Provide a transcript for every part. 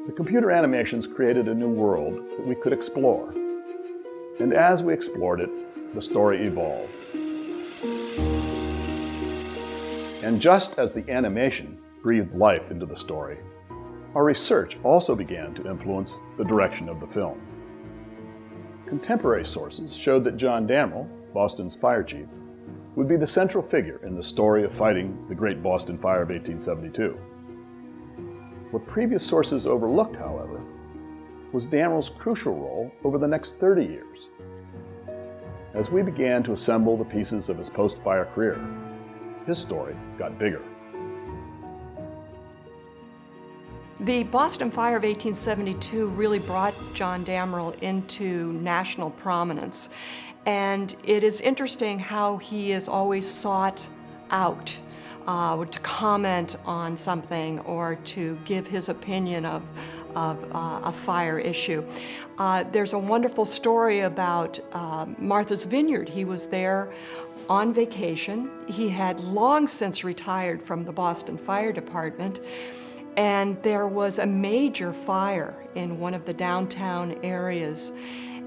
The computer animations created a new world that we could explore. And as we explored it, the story evolved. And just as the animation breathed life into the story, our research also began to influence the direction of the film. Contemporary sources showed that John Damrell, Boston's fire chief, would be the central figure in the story of fighting the Great Boston Fire of 1872. What previous sources overlooked, however, was Damrell's crucial role over the next 30 years. As we began to assemble the pieces of his post-fire career, his story got bigger. The Boston Fire of 1872 really brought John Damrell into national prominence. And it is interesting how he is always sought out to comment on something or to give his opinion of a fire issue. There's a wonderful story about Martha's Vineyard. He was there on vacation. He had long since retired from the Boston Fire Department, and there was a major fire in one of the downtown areas.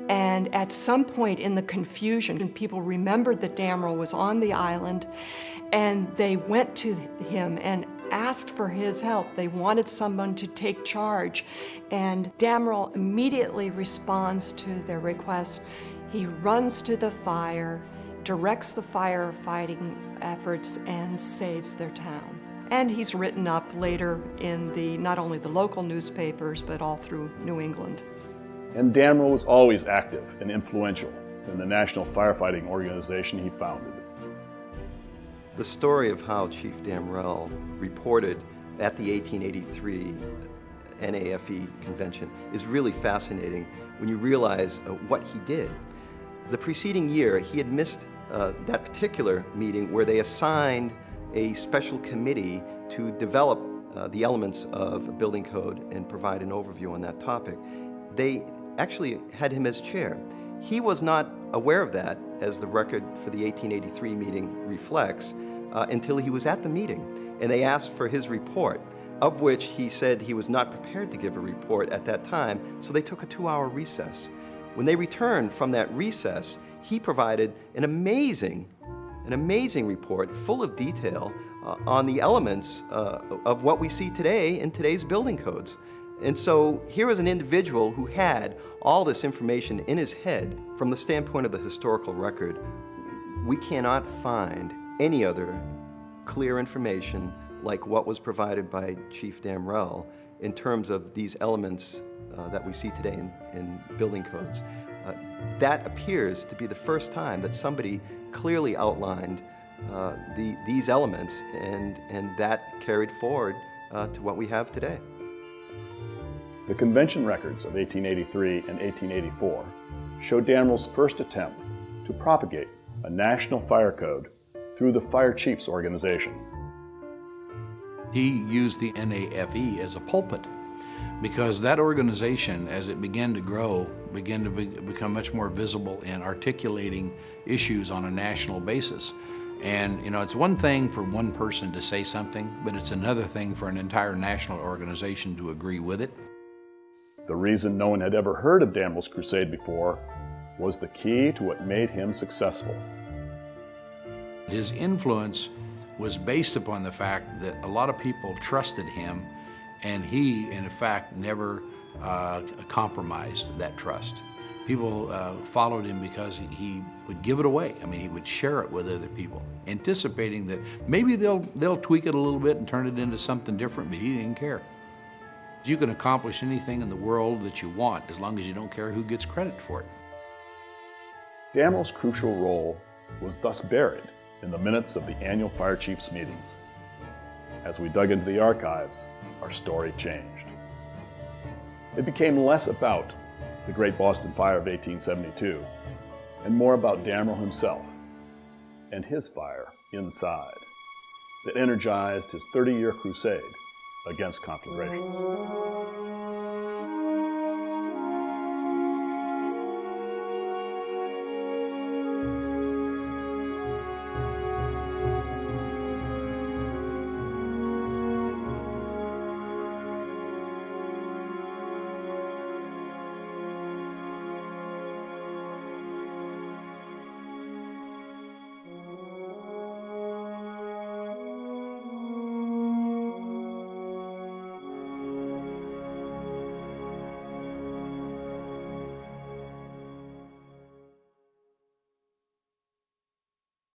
And at some point in the confusion, people remembered that Damrell was on the island, and they went to him and asked for his help. They wanted someone to take charge. And Damrell immediately responds to their request. He runs to the fire, directs the firefighting efforts, and saves their town. And he's written up later in not only the local newspapers, but all through New England. And Damrell was always active and influential in the national firefighting organization he founded. The story of how Chief Damrell reported at the 1883 NAFE convention is really fascinating when you realize what he did. The preceding year, he had missed that particular meeting where they assigned a special committee to develop the elements of a building code and provide an overview on that topic. They actually had him as chair. He was not aware of that, as the record for the 1883 meeting reflects, until he was at the meeting, and they asked for his report, of which he said he was not prepared to give a report at that time, so they took a 2-hour recess. When they returned from that recess, he provided an amazing report full of detail on the elements of what we see today in today's building codes. And so here was an individual who had all this information in his head. From the standpoint of the historical record, we cannot find any other clear information like what was provided by Chief Damrell in terms of these elements that we see today in building codes. That appears to be the first time that somebody clearly outlined these elements, and that carried forward to what we have today. The convention records of 1883 and 1884 show Damrell's first attempt to propagate a national fire code through the Fire Chiefs organization. He used the NAFE as a pulpit because that organization, as it began to grow, began to become much more visible in articulating issues on a national basis. And it's one thing for one person to say something, but it's another thing for an entire national organization to agree with it. The reason no one had ever heard of Damrell's crusade before was the key to what made him successful. His influence was based upon the fact that a lot of people trusted him, and he, in fact, never compromised that trust. People followed him because he would give it away. I mean, he would share it with other people, anticipating that maybe they'll tweak it a little bit and turn it into something different, but he didn't care. You can accomplish anything in the world that you want as long as you don't care who gets credit for it. Damrell's crucial role was thus buried in the minutes of the annual Fire Chiefs meetings. As we dug into the archives, our story changed. It became less about the Great Boston Fire of 1872 and more about Damrell himself and his fire inside that energized his 30-year crusade against conflagrations.